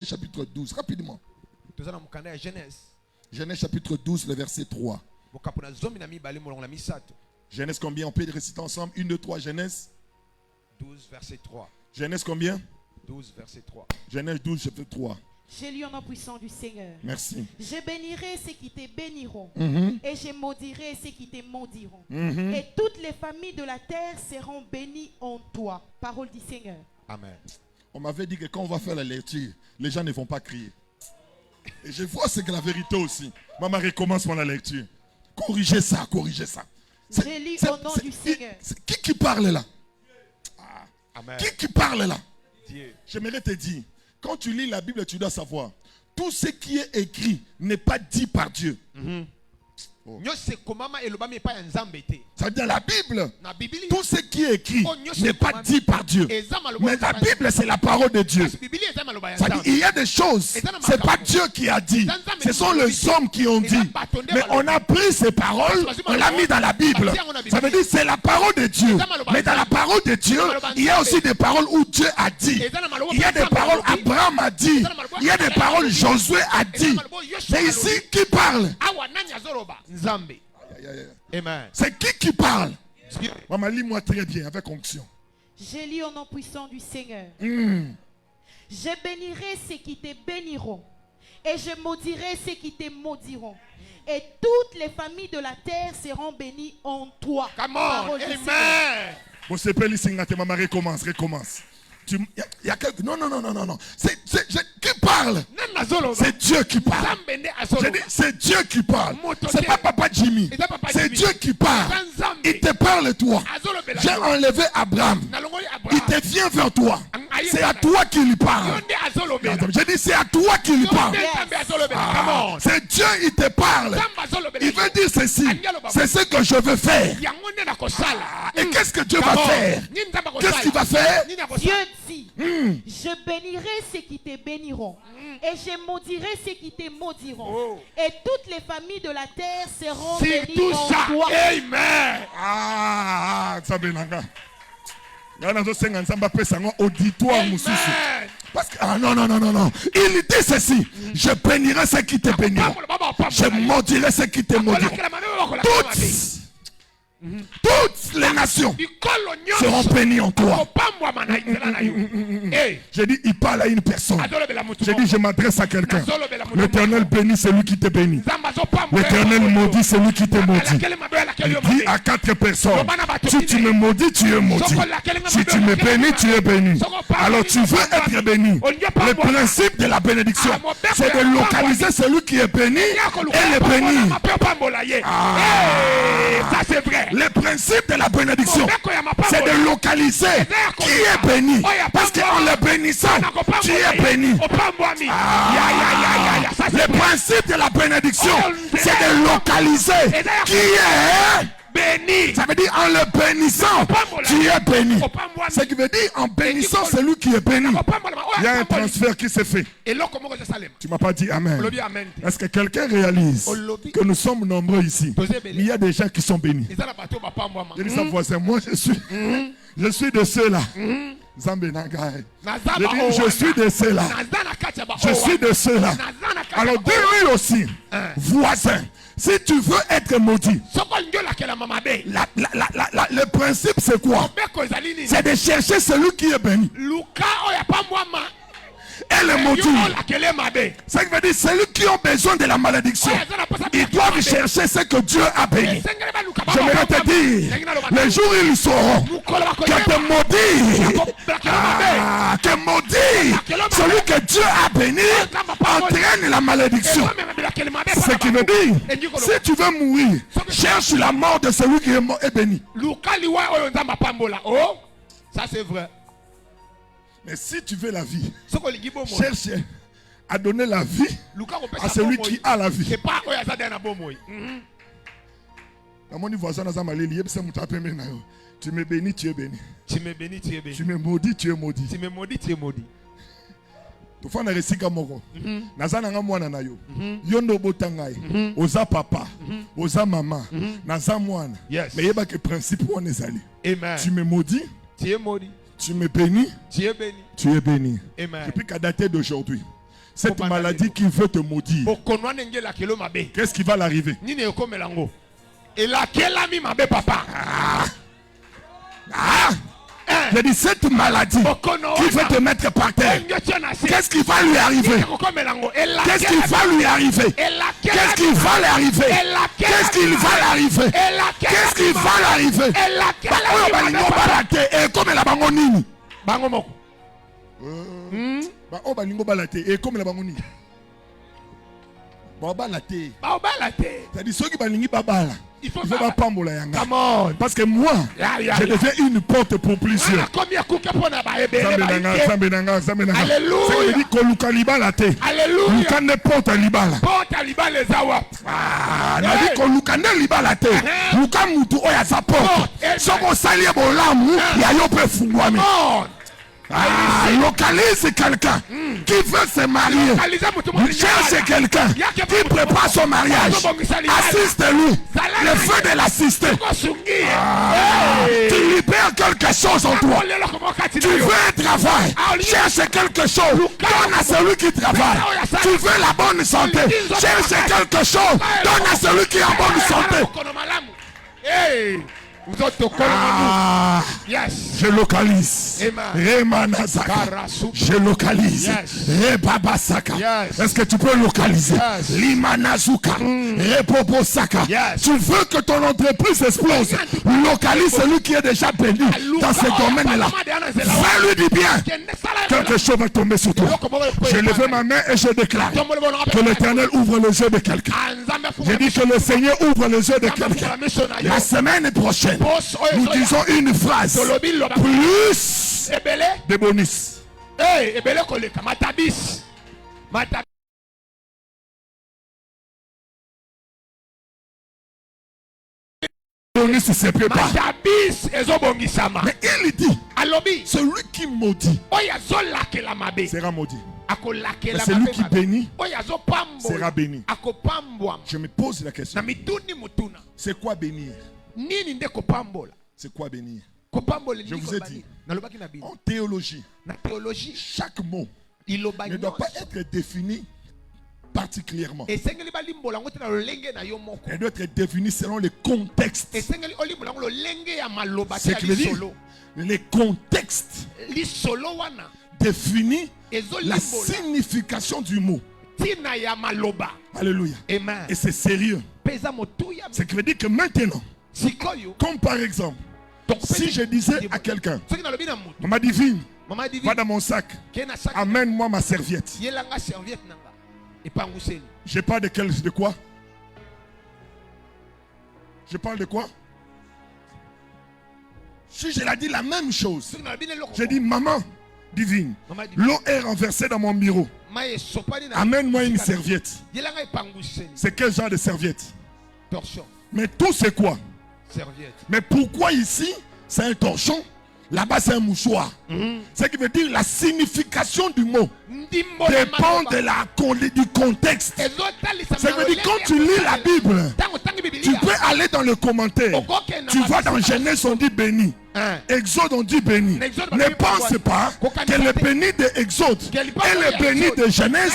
chapitre 12, rapidement. Genèse chapitre 12, le verset 3. Genèse combien? On peut réciter ensemble. 1, 2, 3, Genèse 12, verset 3. Genèse combien? 12, verset 3. Genèse 12, chapitre 3. J'ai lu au nom puissant du Seigneur. Merci. Je bénirai ceux qui te béniront. Et je maudirai ceux qui te maudiront. Et toutes les familles de la terre seront bénies en toi. Parole du Seigneur. Amen. On m'avait dit que quand on va faire la lecture, les gens ne vont pas crier. Et je vois c'est que la vérité aussi. Maman recommence la lecture. Corrigez ça, corrigez ça. J'ai lu au nom du Seigneur. C'est qui parle là? Amen. Qui parle là? Dieu. J'aimerais te dire, quand tu lis la Bible, tu dois savoir, tout ce qui est écrit n'est pas dit par Dieu. Ça veut dire la Bible, tout ce qui est écrit n'est pas dit par Dieu. Mais la Bible, c'est la parole de Dieu. Ça veut dire il y a des choses, ce n'est pas Dieu qui a dit. Ce sont les hommes qui ont dit. Mais on a pris ces paroles, on l'a mis dans la Bible. Ça veut dire c'est la parole de Dieu. Mais dans la parole de Dieu, il y a aussi des paroles où Dieu a dit. Il y a des paroles Abraham a dit. Il y a des paroles Josué a dit. C'est ici qui parle. Amen. C'est qui parle? Maman, lis-moi très bien avec onction. J'ai lu au nom puissant du Seigneur. Je bénirai ceux qui te béniront. Et je maudirai ceux qui te maudiront. Et toutes les familles de la terre seront bénies en toi. Come on. Amen. Bon, c'est pas l'ici, maman, recommence. Il y a quelqu'un. Non. C'est qui parle? C'est Dieu qui parle. J'ai dit, c'est Dieu qui parle. C'est pas Papa Jimmy. C'est Dieu qui parle. Il te parle toi. J'ai enlevé Abraham. Il te vient vers toi. C'est à toi qu'il lui parle. J'ai dit, c'est à toi qu'il lui parle. C'est Dieu, il te parle. Il veut dire ceci. C'est ce que je veux faire. Et qu'est-ce que Dieu va faire? Qu'est-ce qu'il va faire? Dieu dit, je bénirai ceux qui te béniront. Et je maudirai ceux qui te maudiront. Et toutes les familles de la terre seront bénies en toi. Amen. Ça benanga. Auditoire parce que non. Il dit ceci. Je bénirai ceux qui te béniront. Je maudirai ceux qui te maudiront. Toutes les nations seront bénies en toi. J'ai dit, il parle à une personne. J'ai dit, je m'adresse à quelqu'un. L'Éternel bénit celui qui te bénit. L'Éternel maudit celui qui te maudit. Il dit à 4 personnes, si tu me maudis, tu es maudit. Si tu me bénis, tu es béni. Alors tu veux être béni. Le principe de la bénédiction, c'est de localiser celui qui est béni et le bénir. Ça c'est vrai. Le principe de la bénédiction, c'est de localiser qui est béni. Parce qu'en le bénissant, tu es béni. Le principe de la bénédiction, c'est de localiser qui est béni. Ça veut dire en le bénissant, tu es béni. Ce qui veut dire en bénissant celui qui est béni. Il y a un transfert qui s'est fait. Tu ne m'as pas dit Amen. Est-ce que quelqu'un réalise que nous sommes nombreux ici? Il y a des gens qui sont bénis. Je dis ça voisin, moi je suis de ceux-là. Je suis de ceux-là. Je suis de ceux-là. Alors dis-lui aussi, voisin, si tu veux être maudit, le principe c'est quoi? C'est de chercher celui qui est béni. Et le maudit. Ça veut dire celui qui a besoin de la malédiction. Ils doivent chercher ce que Dieu a béni. J'aimerais te dire, le jour où ils sauront que te maudit, que maudit, celui que Dieu a béni entraîne la malédiction. Ce qui veut dire, si tu veux mourir, cherche la mort de celui qui est béni. Ça c'est vrai. Mais si tu veux la vie, cherche à donner la vie à celui qui a la vie. Tu me bénis, tu es béni. Tu me bénis, tu es béni. Tu me maudis, tu es maudit. Tu me maudis, tu es maudit. Tofana resika moko nazana nga mwana na yo yondo botangai oza papa oza mama naza mwana mais yeba que principe on ezali. Amen. Tu me maudis, tu es maudit. tu me bénis, tu es béni. tu es béni. Amen. Depuis qu'à dater d'aujourd'hui, Cette maladie qui veut te maudire, qu'est-ce qui va l'arriver? J'ai dit cette maladie qui veut te mettre par terre, qu'est-ce qui va lui arriver? Qu'est-ce qui va lui arriver? Qu'est-ce qui va lui arriver? Qu'est-ce qui va l'arriver? Qu'est-ce qui va l'arriver? Et comme la bangonini. Oh balingo balate et comme la bangonini. Balate. C'est-à-dire ceux qui balingi babala. Il faut pas pambola yanga. Come on. Parce que moi, je deviens une porte pour plusieurs. Alléluia. C'est dit que Luka libala te. Alléluia. Luka ne porte libala. Porte libala zawa. Ah, na dit que Luka ne libala te. Luka mutu oya sa porte. Soko salie bolamu ya yo pe fungwa me. Ah, localise quelqu'un qui veut se marier. Cherche quelqu'un qui prépare son mariage. Assiste-lui. Le feu de l'assister. Tu libères quelque chose en toi. Tu veux un travail. Cherche quelque chose. Donne à celui qui travaille. Tu veux la bonne santé. Cherche quelque chose. Donne à celui qui est en bonne santé. Ah, yes. Je localise. Je localise. Yes. Est-ce que tu peux localiser? Yes. Limanazuka. Yes. Tu veux que ton entreprise explose? Localise celui qui est déjà béni dans ce domaine-là. Fais-lui du bien. Quelque chose va tomber sur toi. Je lève ma main et je déclare que l'Éternel ouvre les yeux de quelqu'un. Je dis que le Seigneur ouvre les yeux de quelqu'un. La semaine prochaine, nous disons une phrase. Plus de bonus. Bonus se prépare. Mais il dit, celui qui maudit sera maudit. Mais celui qui bénit sera béni. Je me pose la question. C'est quoi bénir? C'est quoi bénir? Je vous ai dit, en théologie, chaque mot ne doit pas être défini particulièrement. Elle doit être définie selon les contextes. C'est que les contextes définissent la signification du mot. Alléluia. Et c'est sérieux. C'est que veut dire que maintenant, comme par exemple, si je disais à quelqu'un, Maman divine, va dans mon sac, amène-moi ma serviette. Je parle de quoi? Je parle de quoi? Si je l'ai dit la même chose, je dis maman divine, l'eau est renversée dans mon bureau. Amène-moi une serviette. C'est quel genre de serviette? Mais tout c'est quoi? Serviette. Mais pourquoi ici c'est un torchon? Là-bas c'est un mouchoir. Ce qui veut dire la signification du mot dépend du contexte. Ça veut dire quand tu lis la Bible, tu peux aller dans le commentaire. Tu vois dans Genèse on dit béni. Exode on dit béni. Ne pense pas que le béni de Exode et le béni de Genèse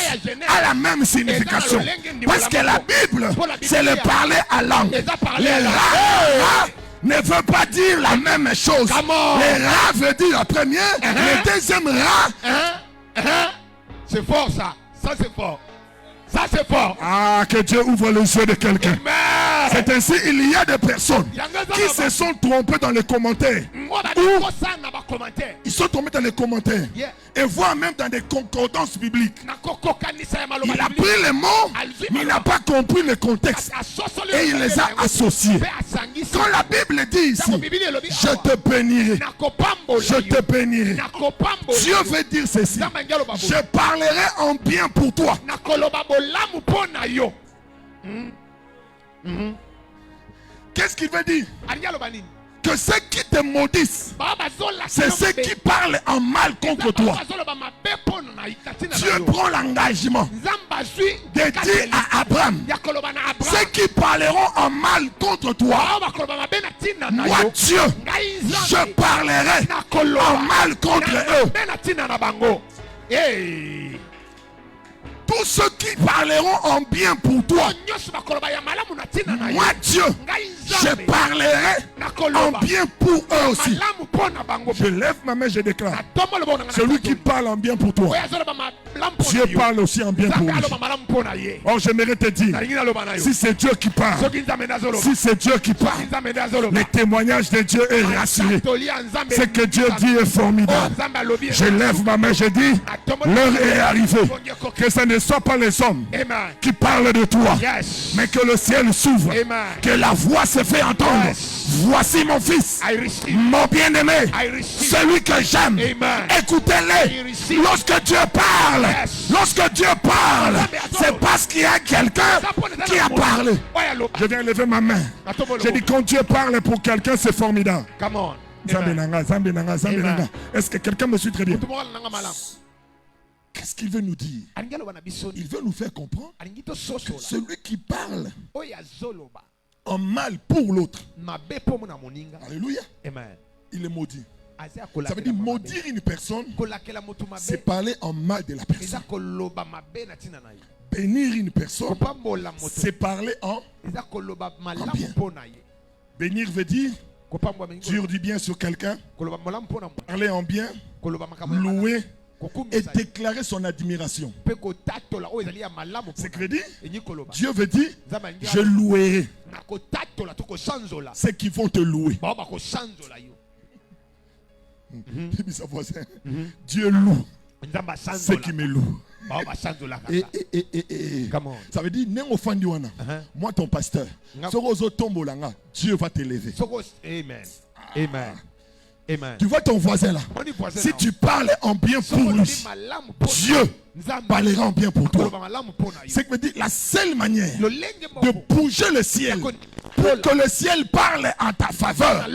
a la même signification. Parce que la Bible c'est le parler à langue. Les ra ne veut pas dire la même chose. Le ra veut dire la première, le deuxième ra. C'est fort ça. Ça c'est fort. Ça c'est fort. Ah, que Dieu ouvre les yeux de quelqu'un. C'est ainsi, il y a des personnes qui se sont trompées dans les commentaires. Ils sont tombés dans les commentaires. Et voire même dans des concordances bibliques. Il a pris les mots, mais il n'a pas compris le contexte. Et il les a associés. Quand la Bible dit ici, je te bénirai. Je te bénirai. Dieu veut dire ceci. Je parlerai en bien pour toi. Qu'est-ce qu'il veut dire? Que ceux qui te maudissent, c'est ceux qui parlent en mal contre toi. Dieu prend l'engagement de dire à Abraham, ceux qui parleront en mal contre toi, moi Dieu, je parlerai en mal contre eux. tous ceux qui parleront en bien pour toi, moi Dieu, je parlerai en bien pour eux aussi. Je lève ma main, je déclare, celui qui parle en bien pour toi, Dieu parle aussi en bien pour lui. Oh, j'aimerais te dire, si c'est Dieu qui parle, si c'est Dieu qui parle, le témoignage de Dieu est rassuré. Ce que Dieu dit est formidable. Je lève ma main, je dis, l'heure est arrivée. Que ce ne soit pas les hommes qui parlent de toi, mais que le ciel s'ouvre, que la voix se fait entendre. Voici mon fils, mon bien-aimé, celui que j'aime. Écoutez-le. Lorsque Dieu parle, c'est parce qu'il y a quelqu'un qui a parlé. Je viens lever ma main. J'ai dit, quand Dieu parle pour quelqu'un, c'est formidable. Est-ce que quelqu'un me suit très bien? Qu'est-ce qu'il veut nous dire? Il veut nous faire comprendre que celui qui parle en mal pour l'autre, alléluia, il est maudit. Ça veut dire maudire une personne, c'est parler en mal de la personne. Bénir une personne, c'est parler en bien. Bénir veut dire dire du bien sur quelqu'un, parler en bien, louer et déclarer son admiration. C'est que veut dire, Dieu veut dire, je louerai ceux qui vont te louer. Dieu loue ceux qui me louent. Ça veut dire, moi ton pasteur, Dieu va t'élever. Amen. Amen. Tu vois ton voisin là. Si tu parles en bien pour lui, Dieu parlera en bien pour toi. C'est que veut dire la seule manière de bouger le ciel pour que le ciel parle en ta faveur,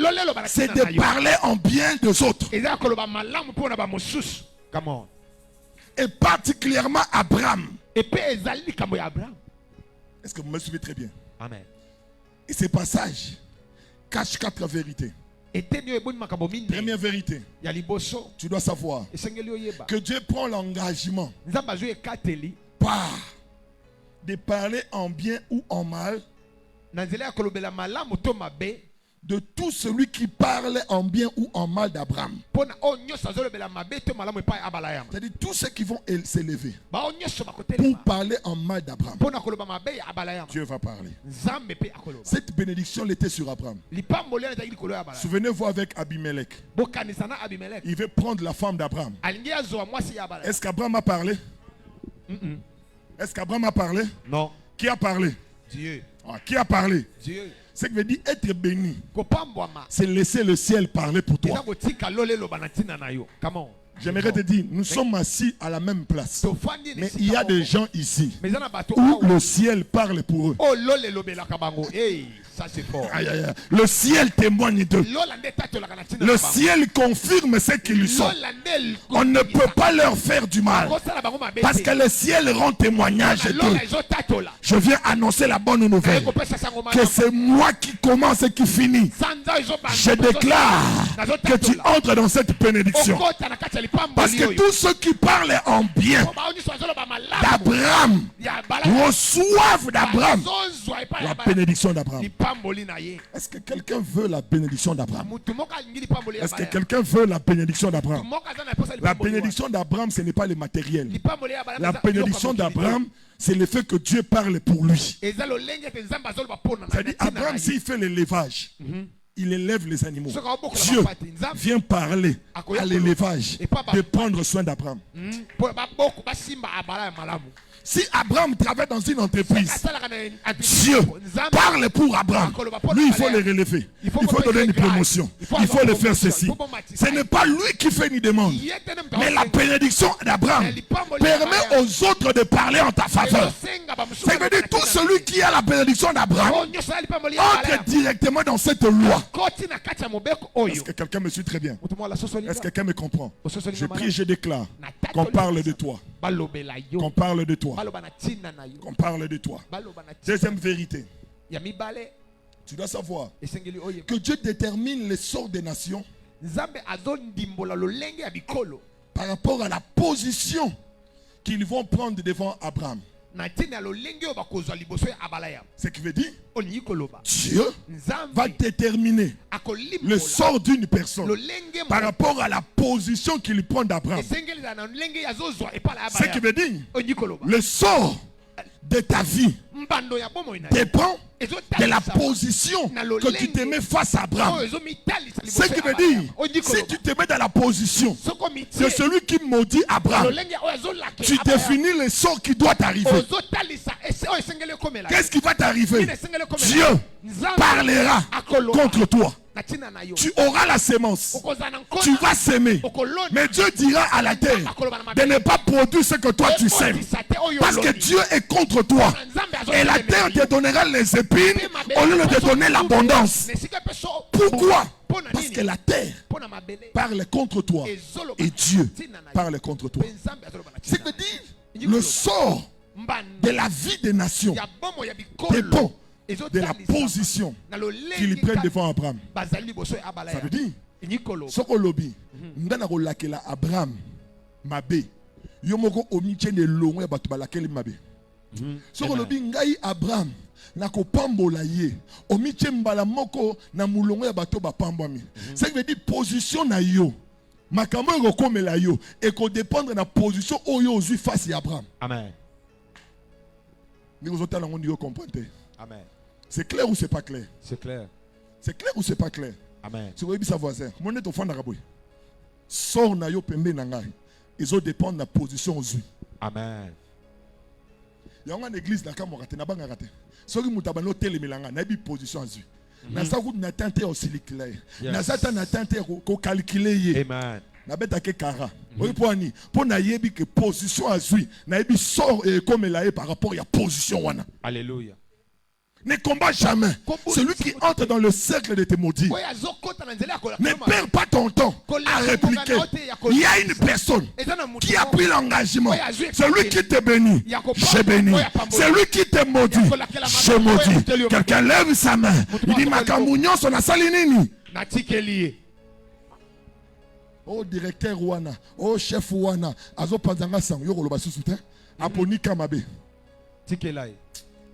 c'est de parler en bien des autres. Et particulièrement Abraham. Est-ce que vous me suivez très bien? Amen. Et ces passages cachent 4 vérités. Première vérité, tu dois savoir que Dieu prend l'engagement par de parler en bien ou en mal de tout celui qui parle en bien ou en mal d'Abraham. C'est-à-dire tous ceux qui vont s'élever pour parler en mal d'Abraham, Dieu va parler. Cette bénédiction l'était sur Abraham. Souvenez-vous avec Abimelech. Il veut prendre la femme d'Abraham. Est-ce qu'Abraham a parlé? Est-ce qu'Abraham a parlé? Non. Qui a parlé? Dieu. Qui a parlé? Dieu. Ce qui veut dire être béni, c'est laisser le ciel parler pour toi. J'aimerais te dire, nous sommes assis à la même place. Mais il y a des gens ici où le ciel parle pour eux. Ça c'est fort. Aïe, aïe, aïe. Le ciel témoigne d'eux. Le ciel confirme ce qu'ils sont. On ne peut pas leur faire du mal. Parce que le ciel rend témoignage d'eux. Je viens annoncer la bonne nouvelle. Que c'est moi qui commence et qui finis. Je déclare que tu entres dans cette bénédiction. Parce que tous ceux qui parlent en bien d'Abraham reçoivent d'Abraham la bénédiction d'Abraham. Est-ce que quelqu'un veut la bénédiction d'Abraham? Est-ce que quelqu'un veut la bénédiction d'Abraham? La bénédiction d'Abraham, ce n'est pas le matériel. La bénédiction d'Abraham, c'est le fait que Dieu parle pour lui. C'est-à-dire, Abraham, s'il fait l'élevage, il élève les animaux. Dieu vient parler à l'élevage de prendre soin d'Abraham. Si Abraham travaille dans une entreprise, Dieu parle pour Abraham. Lui, il faut le relever. Il faut donner une promotion. Il faut le faire ceci. Ce n'est pas lui qui fait une demande. Mais la bénédiction d'Abraham permet aux autres de parler en ta faveur. Ça veut dire tout celui qui a la bénédiction d'Abraham entre directement dans cette loi. Est-ce que quelqu'un me suit très bien? Est-ce que quelqu'un me comprend? Je prie, je déclare qu'on parle de toi. Qu'on parle de toi. Qu'on parle de toi. Deuxième vérité. Tu dois savoir que Dieu détermine les sorts des nations par rapport à la position qu'ils vont prendre devant Abraham. Ce qui veut dire, Dieu va déterminer le sort d'une personne par rapport à la position qu'il prend d'Abraham. Ce qui veut dire, le sort de ta vie dépend de la position que tu te mets face à Abraham. Ce qui veut dire, si tu te mets dans la position de celui qui maudit Abraham, tu définis le sort qui doit t'arriver. Qu'est-ce qui va t'arriver? Dieu parlera contre toi. Tu auras la sémence. Tu vas s'aimer. Mais Dieu dira à la terre de ne pas produire ce que toi tu sèmes. Parce que Dieu est contre toi. Et la terre te donnera les épines au lieu de te donner l'abondance. Pourquoi? Parce que la terre parle contre toi et Dieu parle contre toi. Ce qui veut dire, le sort de la vie des nations dépend de la position qu'ils prennent devant Abraham. Ça veut dire, ce que lobby, ndana ko lakela Abraham mabe, yomoko omiche ne longue batu balakeli mabe. Ce que lobby ngai Abraham na ko pambola ye, omiche mbala moko na mulongo batu ba pambwami. Ça veut dire position na yo. Makambo ko komela yo et ko dépendre na position oyo ozui face à Abraham. Amen. Nous vous comprenez. Amen. C'est clair ou c'est pas clair? C'est clair. C'est clair ou c'est pas clair? Amen. Si vous voyez sa voisin, mon est au fond d'Araboui. Sors na yo pembe nangai. Ils ont dépendre de la position aux yeux. Amen. Il y a une église dans laquelle on a banga raté. Ceux qui mutabano hotel milanga na bi position aux yeux. Na sa route na tente aussi clair. Na sa ta na tente ko calculer. Amen. Na beta ke kara. Oui pour ani. Pour na yebi que position à lui. Na yebi sort comme la par rapport à la position wana. Alléluia. Ne combat jamais celui qui entre dans le cercle de tes maudits. Ne perds pas ton temps à répliquer. Il y a une personne qui a pris l'engagement. Celui qui te bénit, je bénis. Celui qui te maudit, je maudis. Quelqu'un lève sa main. Il dit Makamounion, son asalinini. Oh directeur Wana, oh chef Wana, Azo Pazanga Sang, Yoro Lobasusuté, Aponi Kamabe. Tikelai.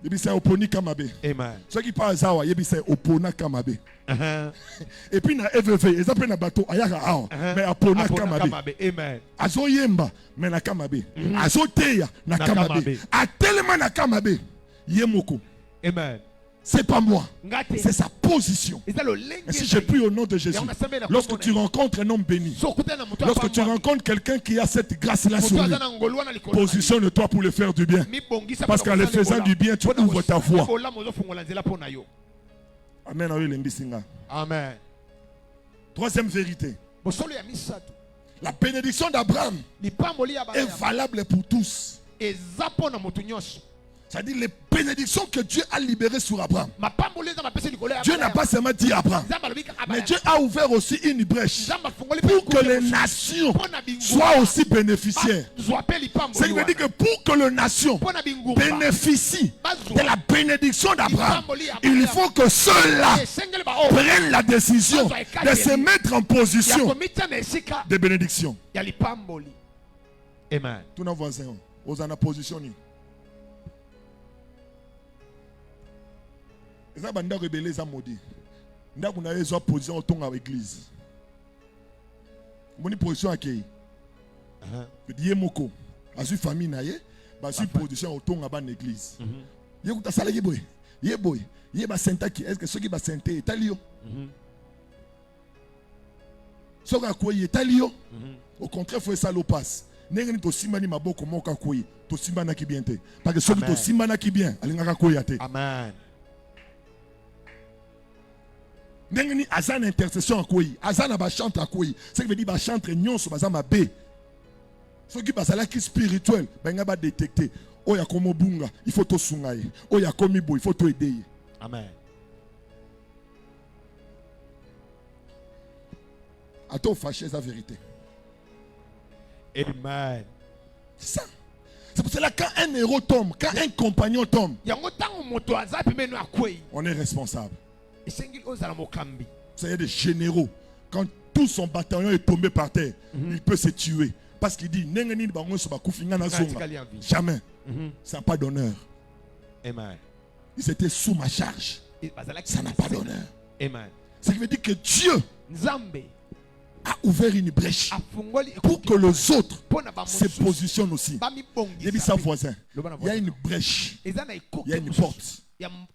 Yebisa oponi kamabe. Amen. Ceux qui parlent zawa yebisa opona kamabe. Et puis na EVV, ils appellent na bateau ayaka awa, mais opona kamabe. Amen. Azo yemba mais na kamabe. Azo teya na kamabe. A tellement na kamabe. Yemoko. Amen. C'est pas moi, c'est sa position. Et si je prie au nom de Jésus, lorsque tu rencontres un homme béni, lorsque tu rencontres quelqu'un qui a cette grâce-là sur lui, positionne-toi pour le faire du bien. Parce qu'en le faisant du bien, tu ouvres ta voie. Amen. Amen. Troisième vérité. La bénédiction d'Abraham est valable pour tous. C'est-à-dire les bénédictions que Dieu a libérées sur Abraham. Dieu n'a pas seulement dit Abraham, mais Dieu a ouvert aussi une brèche pour que les nations soient aussi bénéficiaires. Ça veut dire que pour que les nations bénéficient de la bénédiction d'Abraham, il faut que ceux-là prennent la décision de se mettre en position de bénédiction. Amen. Tous nos voisins, ils ont position. Les gens qui ont rebellé, les gens maudits. Ils ont position autour de l'église. Ils ont position à qui? Ils ont moko. Ils ont famille, ils ont position autour de l'église. Ils ont salé boy. Ils boy. Ils ont senti est-ce que ceux qui ont senti Italio? Ceux qui ont Italio. Au contraire, il faut que ça le passe. N'engeni to simani maboko moka koyi. To simana ki bien te. Parce que ceux qui to simana ki bien, alingaka koyi ate. Amen. N'engeni azan intercession koyi. Azan ba chantre koyi. Ce qui veut dire ba chantre nyonso bazama be. Ceux qui bazala ki spirituel, benga ba détecter. Oya komo bunga, il faut to sungaye. Oya komi bo, il faut to aider. Amen. Attends, fâcher la vérité. Amen. C'est ça. C'est pour cela que quand un héros tombe, quand un compagnon tombe, on est responsable. C'est des généraux. Quand tout son bataillon est tombé par terre, il peut se tuer. Parce qu'il dit, jamais. Ça n'a pas d'honneur. Amen. Ils étaient sous ma charge. Ça n'a pas d'honneur. Amen. Ce qui veut dire que Dieu a ouvert une brèche pour que les autres se positionnent aussi. J'ai dit ça voisin. Il y a une brèche. Il y a une porte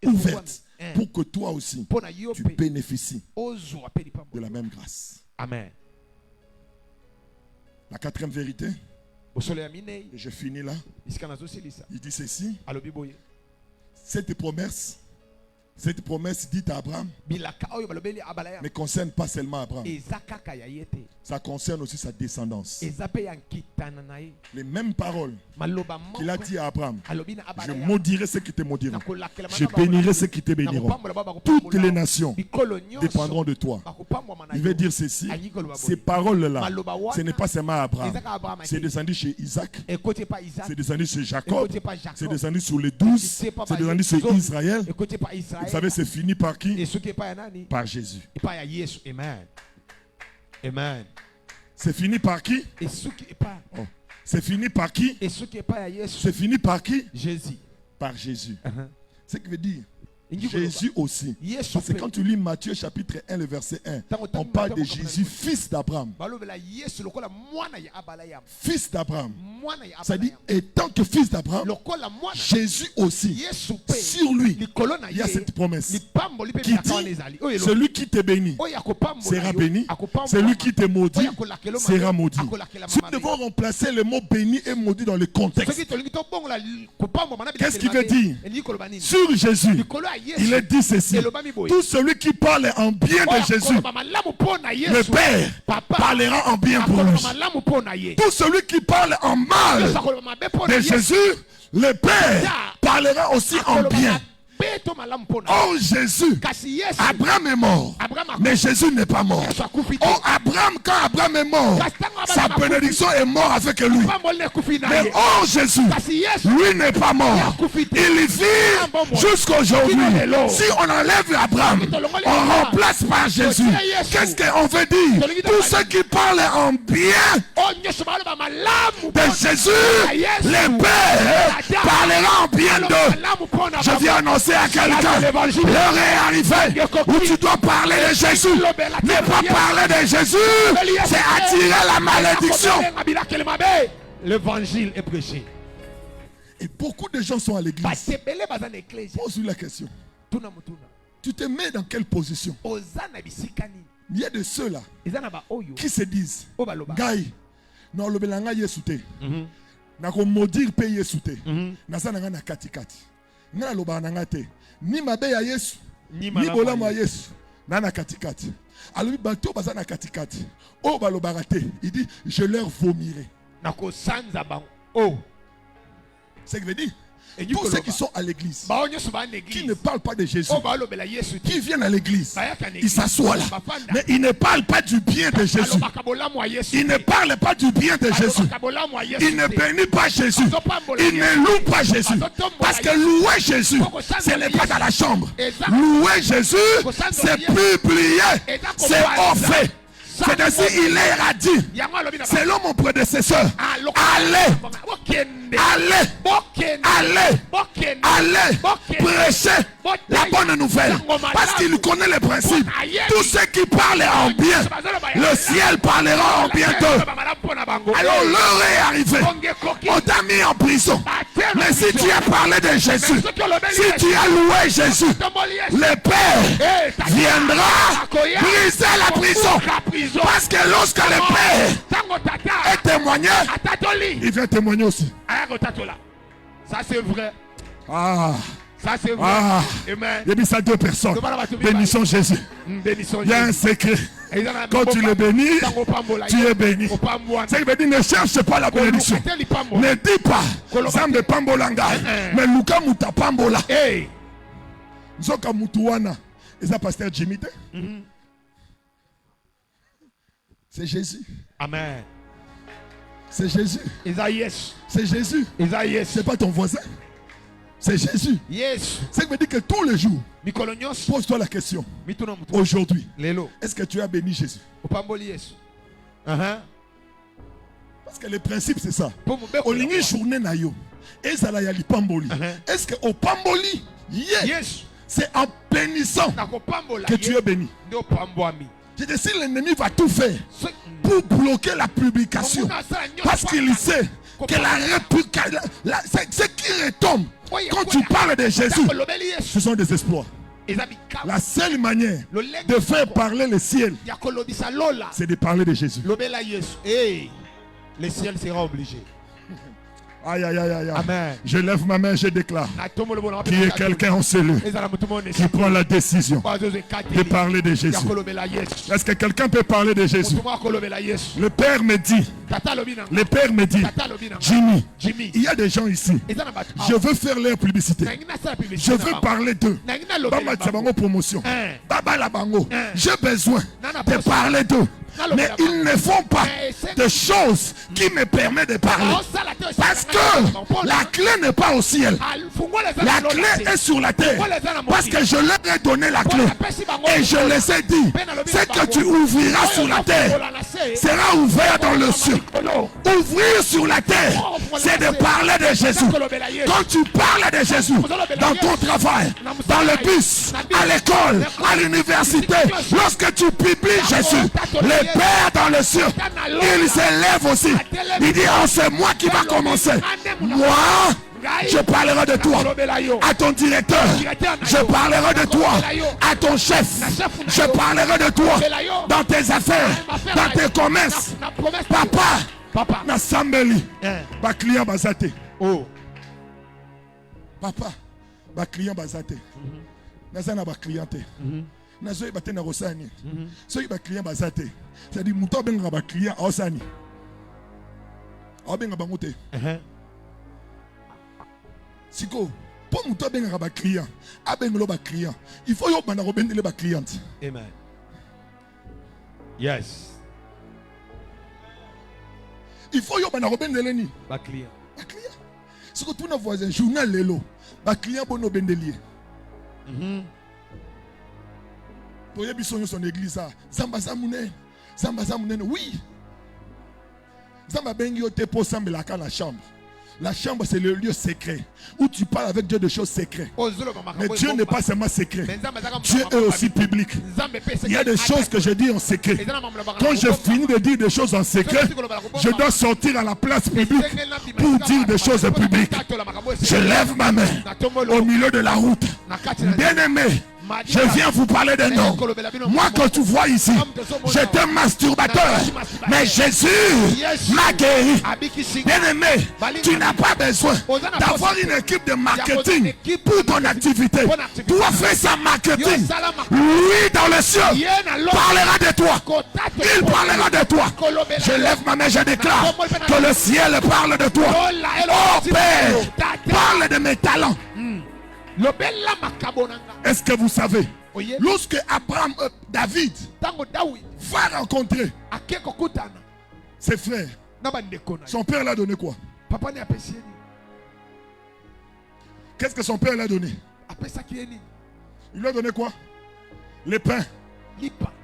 ouverte pour que toi aussi tu bénéficies de la même grâce. Amen. La quatrième vérité, et je finis là, il dit ceci. Cette promesse dite à Abraham ne concerne pas seulement Abraham. Ça concerne aussi sa descendance. Les mêmes paroles qu'il a dit à Abraham. Je maudirai ceux qui te maudiront. Je bénirai ceux qui te béniront. Toutes les nations dépendront de toi. Il veut dire ceci. Ces paroles-là, ce n'est pas seulement Abraham. C'est descendu chez Isaac. C'est descendu chez Jacob. C'est descendu sur les 12. C'est descendu sur Israël. Vous savez, c'est fini par qui? Par Jésus. Amen. Amen. C'est fini par qui? Oh. C'est fini par qui? C'est fini par qui? Jésus. Par Jésus. Ce qui veut dire Jésus aussi. Parce que quand tu lis Matthieu chapitre 1, le verset 1, on parle de Jésus, fils d'Abraham. Fils d'Abraham. Ça dit, étant que fils d'Abraham, Jésus aussi, sur lui, il y a cette promesse qui dit, celui qui te bénit sera béni, celui qui te maudit sera maudit. Si nous devons remplacer le mot béni et maudit dans le contexte, qu'est-ce qu'il veut dire? Sur Jésus, il est dit ceci. Tout celui qui parle en bien de Jésus, le Père parlera en bien pour lui. Tout celui qui parle en mal de Jésus, le Père parlera aussi en bien. Oh Jésus, Abraham est mort, mais Jésus n'est pas mort. Oh Abraham, quand Abraham est mort, sa bénédiction est morte avec lui. Mais oh Jésus, lui n'est pas mort. Il vit jusqu'aujourd'hui. Si on enlève Abraham, on remplace par Jésus. Qu'est-ce qu'on veut dire? Tous ceux qui parlent en bien de Jésus, le Père parlera en bien d'eux. Je viens annoncer à quelqu'un, l'heure est arrivée où tu dois parler de Jésus. Ne pas parler de Jésus, c'est attirer la malédiction. L'évangile est prêché. Et beaucoup de gens sont à l'église. Pose-lui la question. Tu te mets dans quelle position? Il y a de ceux-là qui se disent, Gaï, non le belanga yesute, na ko maudire pe yesute, na sa na katikati. Na loba na te ni mabe ya Yesu ni bolamo ya Yesu na katikati. Alors bato baza na katikati o baloba te, il dit je leur vomirai. Na ko sanza bang oh. C'est ce que veut dire. Tous ceux qui sont à l'église, qui ne parlent pas de Jésus, qui viennent à l'église, ils s'assoient là, mais ils ne parlent pas du bien de Jésus. Ils ne parlent pas du bien de Jésus. Ils ne bénissent pas Jésus. Ils ne louent pas Jésus. Parce que louer Jésus, ce n'est pas dans la chambre. Louer Jésus, c'est publier, c'est offert. C'est-à-dire, il a dit, selon mon prédécesseur, allez, prêcher la bonne nouvelle. Parce qu'il connaît les principes. Tous ceux qui parlent en bien, le ciel parlera en bien d'eux. Alors l'heure est arrivée. On t'a mis en prison. Mais si tu as parlé de Jésus, si tu as loué Jésus, le Père viendra briser la prison. Parce que lorsque le Père est témoigné, il vient témoigner aussi. Ça c'est vrai. Ah. Ça c'est vrai. Ah. Amen. Il y a mis ça 2 personnes. Bénissons Jésus. Il y a un secret. Quand tu le bénis, tu es béni. C'est que veut dire, ne cherche pas la bénédiction. Ne dis pas Zambe Pambolanga, mais Luka Muta Pambola. Zoka Mutuana. Et ça, pasteur Jimmy. C'est Jésus. Amen. C'est Jésus. Yes. C'est Jésus. Yes. C'est pas ton voisin. C'est Jésus. Yes. C'est que veut dire que tous les jours, pose-toi la question. Aujourd'hui, est-ce que tu as béni Jésus? Parce que le principe c'est ça. Olingi journée na yo. Ezala ya lipamboli. Est-ce que au pamboli, yes, c'est en bénissant que tu es béni. Je dis, si l'ennemi va tout faire pour bloquer la publication, parce qu'il sait que ce qui retombe quand tu parles de Jésus, ce sont des exploits. La seule manière de faire parler le ciel, c'est de parler de Jésus. Le ciel sera obligé. Aïe, aïe, aïe, aïe. Amen. Je lève ma main, je déclare qu'il y a quelqu'un en cellule qui prend la décision de parler de Jésus. Est-ce que quelqu'un peut parler de Jésus? Le Père me dit, Jimmy, il y a des gens ici, je veux faire leur publicité, je veux parler d'eux. Promotion. J'ai besoin de parler d'eux. Mais ils ne font pas de choses qui me permettent de parler. Parce que la clé n'est pas au ciel. La clé est sur la terre. Parce que je leur ai donné la clé. Et je les ai dit, ce que tu ouvriras sur la terre sera ouvert dans le ciel. Ouvrir sur la terre, c'est de parler de Jésus. Quand tu parles de Jésus, dans ton travail, dans le bus, à l'école, à l'université, lorsque tu publies Jésus, le Père dans le ciel, il s'élève aussi. Il dit, oh, c'est moi qui va commencer. Moi, je parlerai de toi à ton directeur. Je parlerai de toi à ton chef. Je parlerai de toi dans tes affaires, dans tes commerces. Papa, na sambeli, ba client bazate. Oh. Papa, ba client bazate. Nazana ba clienté. Nazoy baté na rosani. Soy ba client bazate. C'est-à-dire muto benga ba client osani. Obenga bangote. Siko, pour muto benga ba client, abenglo ba client. Il faut yo bana robendele ba cliente. Amen. Yes. Il faut yo bana robendele ni ba client. Ba client. Siko tout na voisin journal lelo, ba client bono bendelier. Pour y son église, Zamba Zamounen, oui. Zamba Bengi te pour sembler la chambre. La chambre, c'est le lieu secret où tu parles avec Dieu de choses secrètes. Mais Dieu n'est pas seulement secret. Dieu est aussi public. Il y a des choses que je dis en secret. Quand je finis de dire des choses en secret, je dois sortir à la place publique pour dire des choses publiques. Je lève ma main au milieu de la route. Bien-aimé, je viens vous parler d'un homme. Moi, que tu vois ici, j'étais un masturbateur. Mais Jésus m'a guéri. Bien-aimé, tu n'as pas besoin d'avoir une équipe de marketing pour ton activité. Toi, fais sa marketing. Lui, dans le ciel, parlera de toi. Il parlera de toi. Je lève ma main, je déclare que le ciel parle de toi. Oh Père, parle de mes talents. Est-ce que vous savez, lorsque David va rencontrer ses frères, son père l'a donné quoi? Qu'est-ce que son père l'a donné? Il lui a donné quoi? Les pains.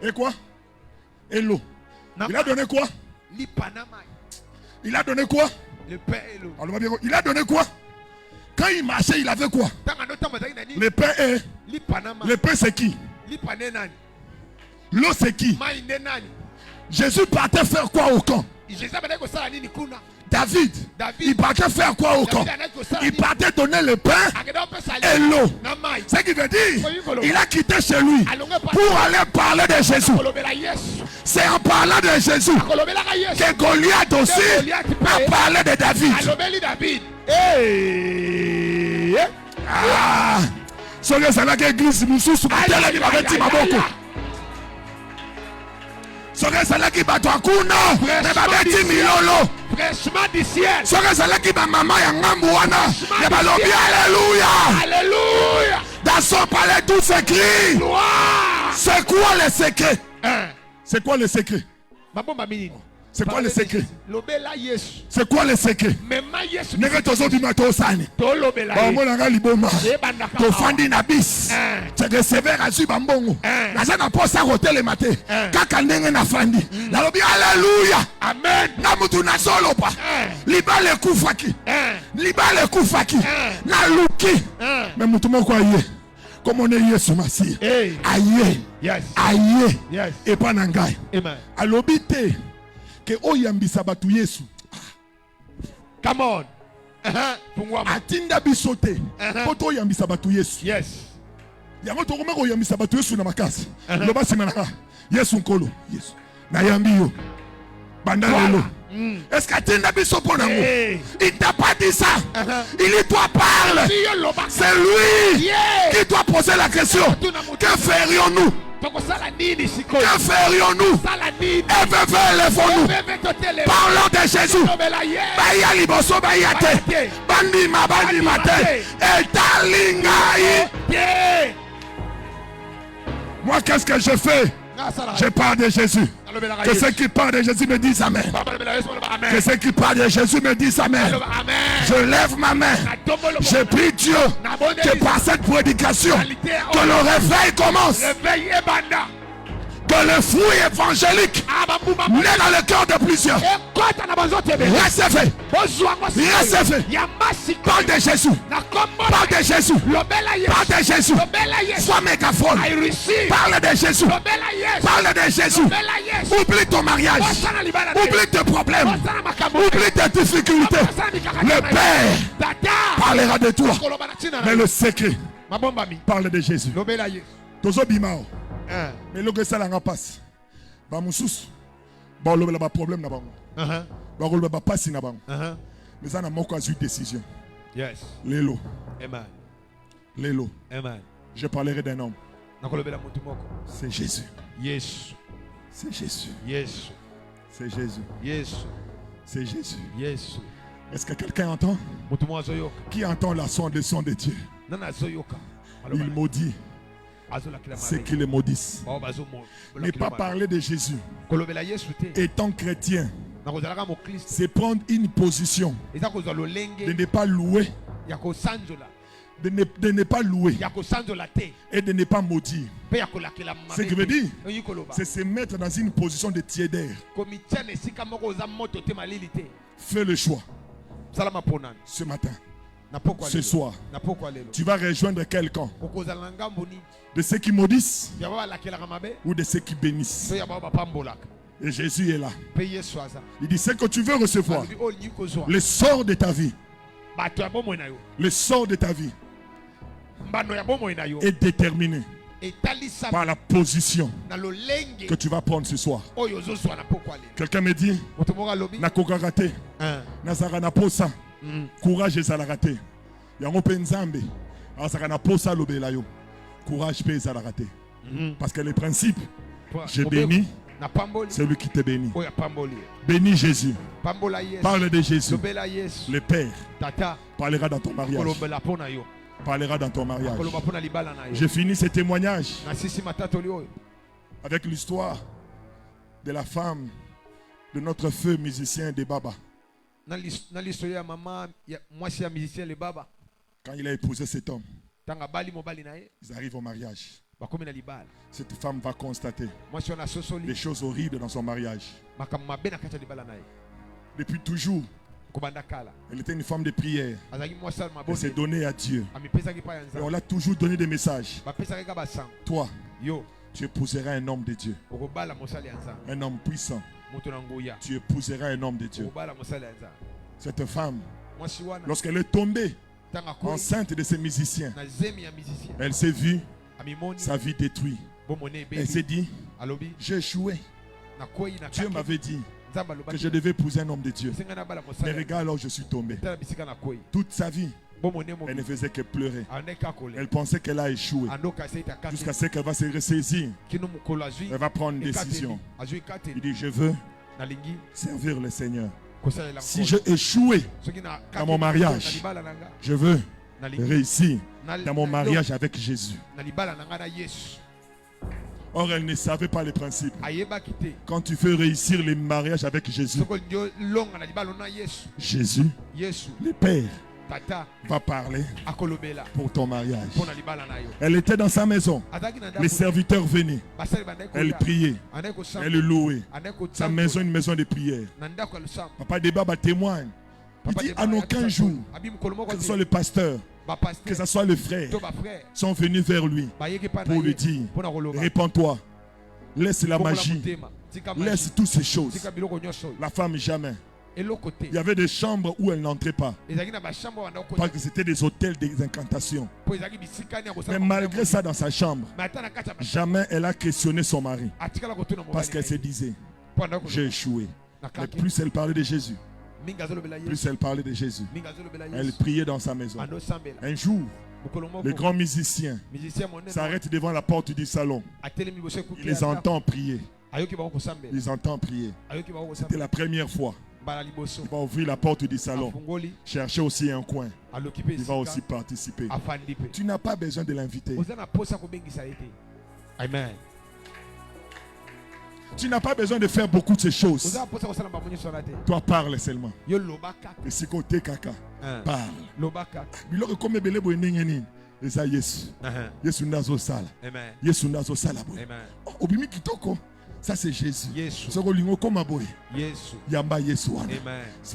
Et quoi? Et l'eau. Il a donné quoi? Il a donné quoi? Le pain et l'eau. Il a donné quoi? Quand il marchait, il avait quoi? Le pain et... Le pain c'est qui? L'eau c'est qui? Jésus partait faire quoi au camp? David, il partait faire quoi au camp? Il partait donner le pain et l'eau. Ce qui veut dire, il a quitté chez lui pour aller parler de Jésus. C'est en parlant de Jésus que Goliath aussi a parlé de David. Ah, soki ezalaki église mosusu batelemi babeti maboko, soki ezalaki bato akuna me babeti milolo, soki ezalaki bamama ya ngambu wana me balobi alléluia. Dans son palais tout s'écrit. C'est quoi le secret? C'est quoi le secret? C'est quoi le secret? C'est quoi le secret? Nenge tozo bimato sani. Ba mona nga liboma. To fandi na bis. Tu recevoir azu bambongo. Na zana posa hotel matin. Kaka ndenge na fandi. Na lobi alléluia. Amen. Na mutu na solo pa. Libale kufaki. Libale kufaki. Na luki. Mais mutu moko aye. Comme on est Yesu Masi. Aye. Yes. Aye. Yes. Et pas nangai. Amen. Alobite. Que oyambisa batu Yesu. Come on. Atinda bisote. Poto oyambisa batu Yesu. Yes. Yango to komeko oyambisa batu Yesu na makasi. Loba simanaka. Yesu nkolo. Yesu. Na yambi yo. Banda lelo. Est-ce qu'atinda biso ponango? Il t'a pas dit ça. Il doit parler. C'est lui qui doit poser la question. Que ferions-nous? Que ferions-nous? Élevons-nous. Parlons de Jésus. Baya liboso bayate. Bandima bandimate. Etalingai. Moi, qu'est-ce que je fais? Je parle de Jésus. Que ceux qui parlent de Jésus me disent Amen. Que ceux qui parlent de Jésus me disent Amen. Je lève ma main. Je prie Dieu que par cette prédication, que le réveil commence. Que le fruit évangélique naît dans le cœur de plusieurs. Recevez. Recevez. Parle de Jésus. Parle de Jésus. Parle de Jésus. Sois mégaphone. Parle de Jésus. Parle de Jésus. Oublie ton mariage. Oublie tes problèmes. Oublie tes difficultés. Le Père parlera de toi. Mais le secret parle de Jésus. Tozo bimao. Mais le que ça n'a passe. Ba musus. Ba le ba problème na bango. Ba le ba passe na bango. Mais ça n'a moko azu décision. Yes. Lelo. Amen. Lelo. Amen. Je parlerai d'un homme. C'est Jésus. Yes. C'est Jésus. Yes. C'est Jésus. Yes. C'est Jésus. Yes. Est-ce que quelqu'un entend? Qui entend le son de Dieu? Il maudit ceux qui le maudissent. Ne pas parler de Jésus étant chrétien, c'est prendre une position de ne pas louer, de ne pas louer et de ne pas maudire. Ce qui veut dire, c'est se mettre dans une position de tiédeur. Fais le choix ce matin. Ce soir, tu vas rejoindre quelqu'un de ceux qui maudissent ou de ceux qui bénissent. Et Jésus est là. Il dit, ce que tu veux recevoir, le sort de ta vie, le sort de ta vie est déterminé par la position que tu vas prendre ce soir. Quelqu'un me dit, Nakoka raté, Nazara na posa. Courage et raté. Yango penzambe. Azara na posa lobela yo. Courage et raté. Parce que le principe, je bénis celui qui te bénit. Bénis Jésus. Parle de Jésus. Le Père parlera dans ton mariage. Parlera dans ton mariage. Je finis ce témoignage avec l'histoire de la femme de notre feu musicien de Baba. Quand il a épousé cet homme, ils arrivent au mariage. Cette femme va constater des choses horribles dans son mariage. Depuis toujours, elle était une femme de prière. Elle s'est donnée à Dieu. Et on l'a toujours donné des messages. Toi, tu épouseras un homme de Dieu. Un homme puissant. Tu épouseras un homme de Dieu. Cette femme, lorsqu'elle est tombée enceinte de ces musiciens, elle s'est vue sa vie détruite. Elle s'est dit, j'ai échoué. Dieu m'avait dit que je devais épouser un homme de Dieu. Mais regarde, alors je suis tombé. Toute sa vie, elle ne faisait que pleurer. Elle pensait qu'elle a échoué. Jusqu'à ce qu'elle va se ressaisir. Elle va prendre une décision. Il dit, je veux servir le Seigneur. Si j'ai échoué dans mon mariage, je veux réussir dans mon mariage avec Jésus. Or, elle ne savait pas les principes. Quand tu veux réussir les mariages avec Jésus, Jésus, le Père, va parler pour ton mariage. Elle était dans sa maison. Les serviteurs venaient. Elle priait. Elle louait. Sa maison, une maison de prière. Papa Debaba témoigne. Il dit en aucun jour, que ce soit le pasteur, que ce soit le frère, sont venus vers lui pour lui dire, répands-toi, laisse la magie, laisse toutes ces choses. La femme jamais. Il y avait des chambres où elle n'entrait pas. Parce que c'était des hôtels des incantations. Mais malgré ça, dans sa chambre, jamais elle a questionné son mari. Parce qu'elle se disait, j'ai échoué. Mais plus elle parlait de Jésus, plus elle parlait de Jésus, elle priait dans sa maison. Un jour, le grand musicien s'arrête devant la porte du salon. Il les entend prier. Il les entend prier. C'était la première fois. Il va ouvrir la porte du salon, chercher aussi un coin. Il va aussi participer. Tu n'as pas besoin de l'inviter. Amen. Tu n'as pas besoin de faire beaucoup de ces choses. Toi, parle seulement. Et si côté caca, parle. Biloko comme belé boyenengeni. Eza Yesu. Yesu nazo sala. Yesu nazo sala boy. Obimi kitoko. Ça c'est Jésus. Yamba Yesu.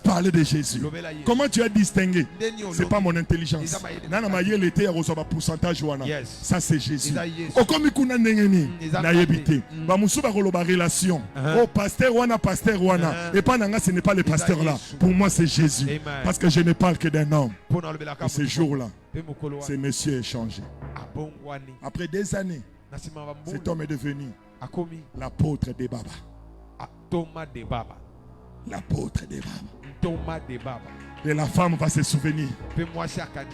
Parler de Jésus. Comment tu as distingué? C'est pas mon intelligence. Nana mayele était à pourcentage wana. Ça c'est Jésus. Okomi kuna nengeni na yebite. Ba musuba koloba relation. Oh pasteur wana et pas nanga ce n'est pas le pasteur là. Pour moi c'est Jésus. Parce que je ne parle que d'un homme. Et ce jour-là, ce monsieur est changé. Après des années, cet homme est devenu l'apôtre des Baba. L'apôtre des Baba. Et la femme va se souvenir.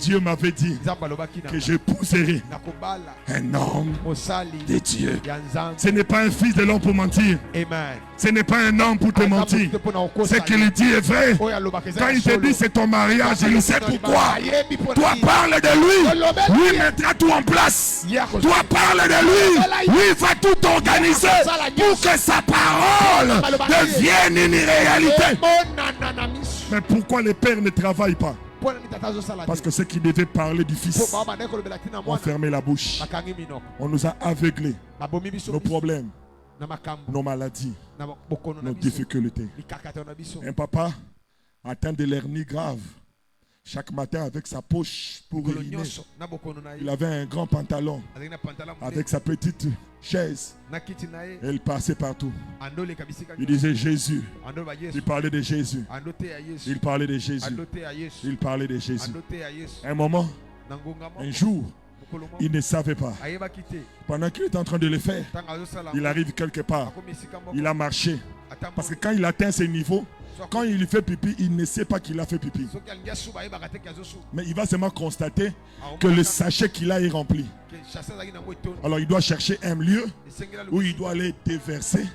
Dieu m'avait dit que j'épouserai un homme de Dieu. Ce n'est pas un fils de l'homme pour mentir. Ce n'est pas un homme pour te mentir. Ce qu'il dit est vrai. Quand il te dit c'est ton mariage, il sait pourquoi. Toi parle de lui. Lui mettra tout en place. Toi parle de lui. Lui va tout organiser pour que sa parole devienne une réalité. Mais pourquoi les pères ne travaillent pas? Parce que ceux qui devaient parler du Fils ont fermé la bouche. On nous a aveuglés. Nos problèmes, nos maladies, nos difficultés. Un papa atteint de l'hernie grave. Chaque matin avec sa poche pour uriner. Il avait un grand pantalon avec sa petite chaise. Elle passait partout. Il disait Jésus. Il parlait de Jésus. Il parlait de Jésus. Il parlait de Jésus. Un moment, un jour, il ne savait pas. Pendant qu'il est en train de le faire, il arrive quelque part. Il a marché. Parce que quand il atteint ce niveau, quand il fait pipi, il ne sait pas qu'il a fait pipi. Mais il va seulement constater que le sachet qu'il a est rempli. Alors il doit chercher un lieu où il doit aller déverser,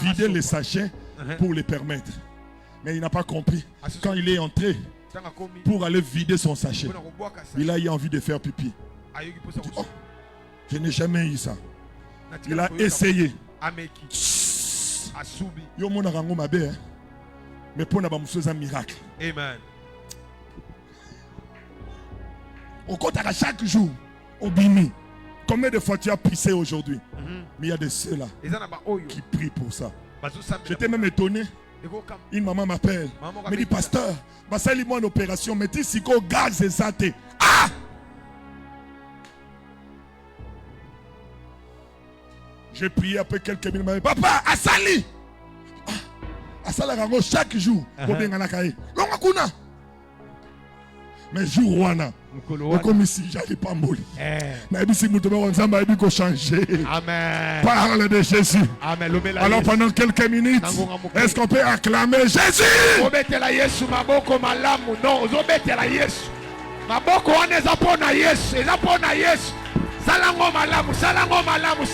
vider le sachet pour le permettre. Mais il n'a pas compris. Quand il est entré pour aller vider son sachet, il a eu envie de faire pipi. Il dit, oh, je n'ai jamais eu ça. Il a essayé. Yo mona rango mabe. Mais pour nous, c'est un miracle. Amen. Au compte à chaque jour, au bini. Combien de fois tu as pissé aujourd'hui? Mais il y a de ceux-là qui prient pour ça. J'étais même étonné. Une maman m'appelle. Me dit, pasteur, moi une opération. Mais tu sais qu'on gaz et ça. Ah! J'ai prié après quelques minutes. Papa, Asali! Chaque jour, mais jour wana comme si j'allais pas mourir. Amen. Parle de Jésus. Amen. Alors pendant quelques minutes, est-ce qu'on peut acclamer Jésus? Salango malamu.